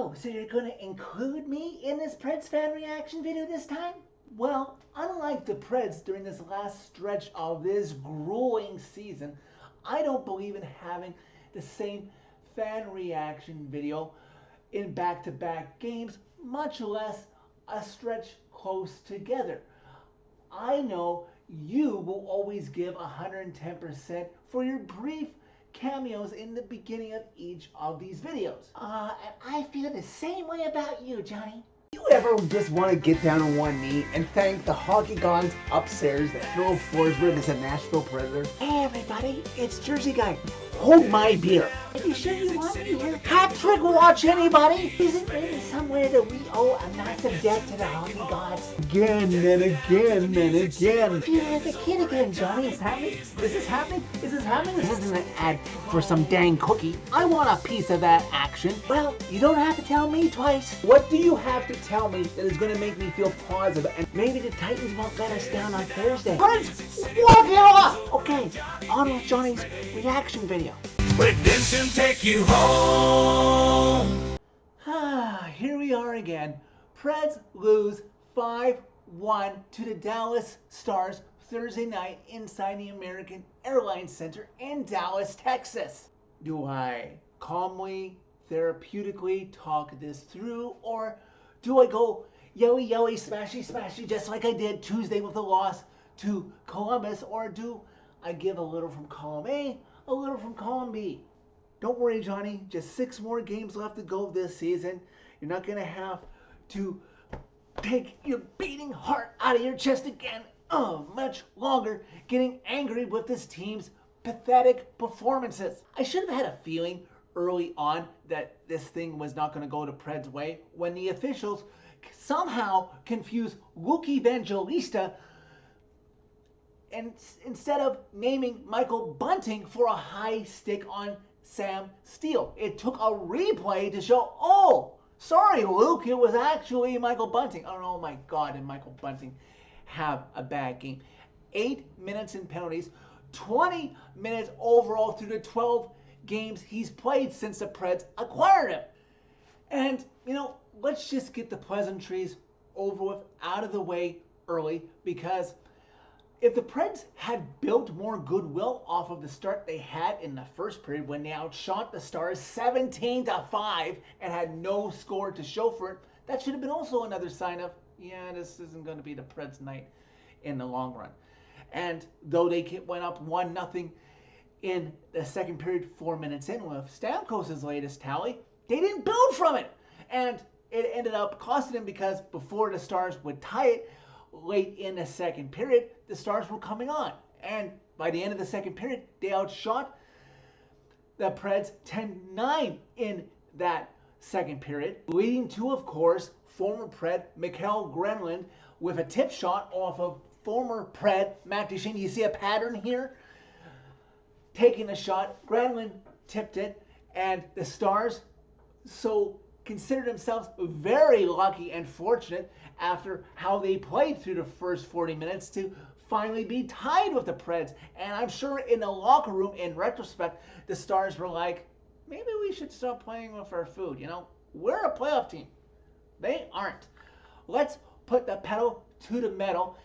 Oh, so you're going to include me in this Preds fan reaction video this time? Well, unlike the Preds during this last stretch of this grueling season, I don't believe in having the same fan reaction video in back-to-back games, much less a stretch close together. I know you will always give 110% for your brief cameos in the beginning of each of these videos. And I feel the same way about you, Johnny. You ever just want to get down on one knee and thank the hockey gods upstairs that Phil Forsberg is a Nashville Predator? Hey everybody, it's Jersey Guy. Hold my beer. Are you sure you want me here? Hat-trick watch anybody? Is it written somewhere that we owe a massive debt to the hockey gods? Again and again and again. You're like a kid again, Johnny. Is this happening? Is this happening? This isn't an ad for some dang cookie. I want a piece of that action. Well, you don't have to tell me twice. What do you have to tell me that is going to make me feel positive? And Maybe the Titans won't let us down on Thursday. Prince, walk it off! Okay, on with Johnny's reaction video. Redemption take you home. Here we are again. Preds lose 5-1 to the Dallas Stars Thursday night inside the American Airlines Center in Dallas, Texas. Do I calmly, therapeutically talk this through, or do I go yelly, yelly, smashy, smashy, just like I did Tuesday with the loss to Columbus, or do I give a little from column A, a little from column B? Don't worry, Johnny. Just 6 more games left to go this season. You're not going to have to take your beating heart out of your chest again much longer, getting angry with this team's pathetic performances. I should have had a feeling early on that this thing was not going to go to Preds' way when the officials somehow confused Luke Evangelista and instead of naming Michael Bunting for a high stick on Sam Steele. It took a replay to show, oh, sorry, Luke, it was actually Michael Bunting. Oh my God, did Michael Bunting have a bad game. 8 minutes in penalties, 20 minutes overall through the 12 games he's played since the Preds acquired him. And, let's just get the pleasantries over with, out of the way early, because if the Preds had built more goodwill off of the start they had in the first period when they outshot the Stars 17-5 and had no score to show for it, that should have been also another sign of, yeah, this isn't going to be the Preds' night in the long run. And though they went up 1-0 in the second period 4 minutes in with Stamkos' latest tally, they didn't build from it. And it ended up costing them because before the Stars would tie it, late in the second period, the Stars were coming on. And by the end of the second period, they outshot the Preds 10-9 in that second period, leading to, of course, former Pred Mikael Granlund with a tip shot off of former Pred Matt Duchene. You see a pattern here? Taking a shot, Granlund tipped it, and the Stars considered themselves very lucky and fortunate after how they played through the first 40 minutes to finally be tied with the Preds. And I'm sure in the locker room, in retrospect, the Stars were like, maybe we should stop playing with our food. We're a playoff team. They aren't. Let's put the pedal to the metal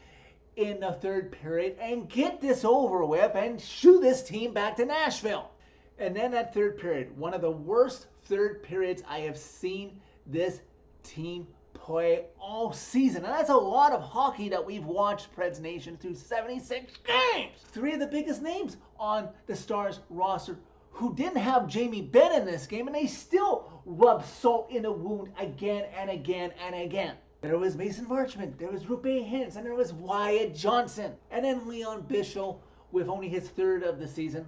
in the third period and get this over with and shoo this team back to Nashville. And then that third period, one of the worst third periods I have seen this team play all season. And that's a lot of hockey that we've watched, Preds Nation, through 76 games. 3 of the biggest names on the Stars roster who didn't have Jamie Benn in this game, and they still rubbed salt in the wound again and again and again. There was Mason Marchment, there was Roope Hintz, and there was Wyatt Johnson. And then Leon Bichel with only his 3rd of the season.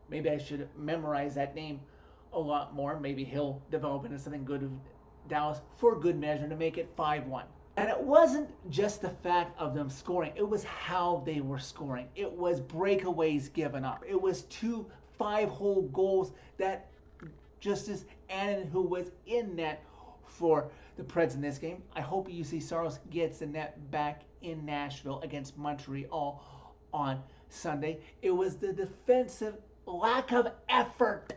Maybe I should memorize that name a lot more. Maybe he'll develop into something good with Dallas for good measure to make it 5-1. And it wasn't just the fact of them scoring. It was how they were scoring. It was breakaways given up. It was 2 5-hole goals that Justus Annan, who was in net for the Preds in this game. I hope UC Saros gets the net back in Nashville against Montreal on Sunday. It was the defensive lack of effort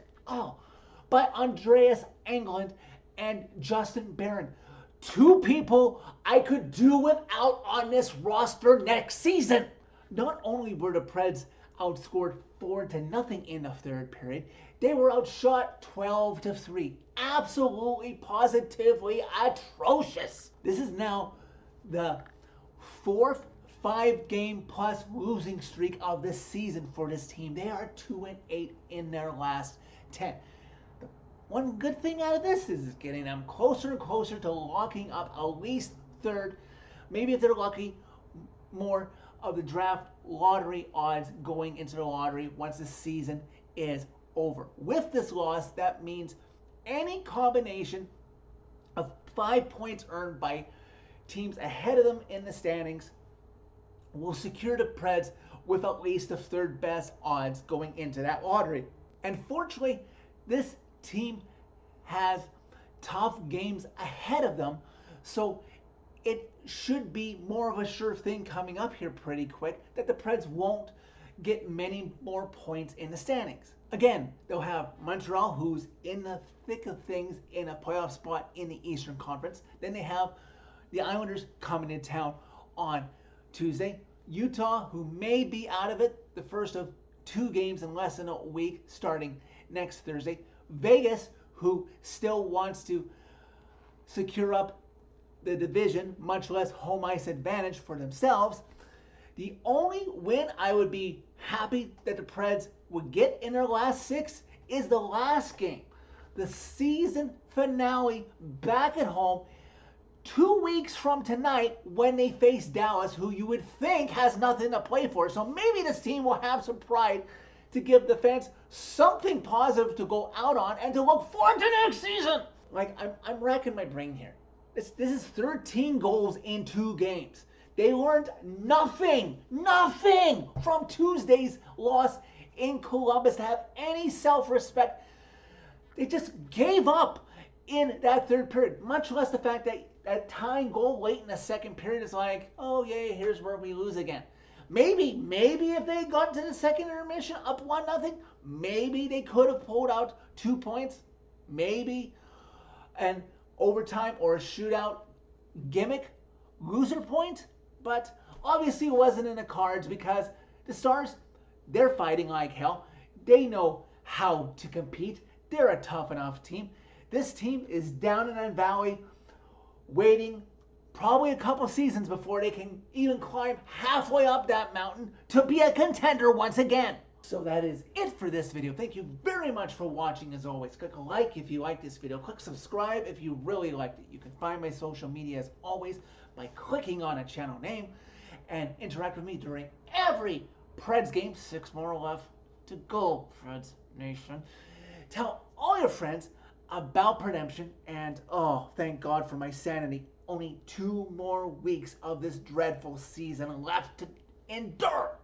by Andreas Englund and Justin Barron. Two people I could do without on this roster next season. Not only were the Preds outscored 4-0 in the third period, they were outshot 12-3. Absolutely, positively atrocious. This is now the fourth 5-game plus losing streak of the season for this team. They are 2-8 in their last 10. The one good thing out of this is getting them closer and closer to locking up at least third, maybe if they're lucky, more of the draft lottery odds going into the lottery once the season is over. With this loss, that means any combination of 5 points earned by teams ahead of them in the standings will secure the Preds with at least the third best odds going into that lottery. And fortunately, this team has tough games ahead of them, so it should be more of a sure thing coming up here pretty quick that the Preds won't get many more points in the standings. Again, they'll have Montreal, who's in the thick of things in a playoff spot in the Eastern Conference. Then they have the Islanders coming to town on Tuesday. Utah, who may be out of it, the first of 2 games in less than a week starting next Thursday. Vegas, who still wants to secure up the division, much less home ice advantage for themselves. The only win I would be happy that the Preds would get in their last 6 is the last game. The season finale back at home 2 weeks from tonight when they face Dallas, who you would think has nothing to play for. So maybe this team will have some pride to give the fans something positive to go out on and to look forward to next season. Like, I'm racking my brain here. This is 13 goals in 2 games. They learned nothing from Tuesday's loss in Columbus to have any self-respect. They just gave up in that third period, much less the fact that that tying goal late in the second period is like, oh yeah, here's where we lose again. Maybe if they got to the second intermission up 1-0, maybe they could have pulled out 2 points. Maybe an overtime or a shootout gimmick loser point. But obviously it wasn't in the cards because the Stars, they're fighting like hell. They know how to compete. They're a tough enough team. This team is down in that valley, waiting probably a couple seasons before they can even climb halfway up that mountain to be a contender once again. So that is it for this video. Thank you very much for watching as always. Click a like if you like this video. Click subscribe if you really liked it. You can find my social media as always by clicking on a channel name and interact with me during every Preds game. 6 more left to go, Preds Nation. Tell all your friends about Redemption, and oh, thank God for my sanity. Only 2 more weeks of this dreadful season left to endure.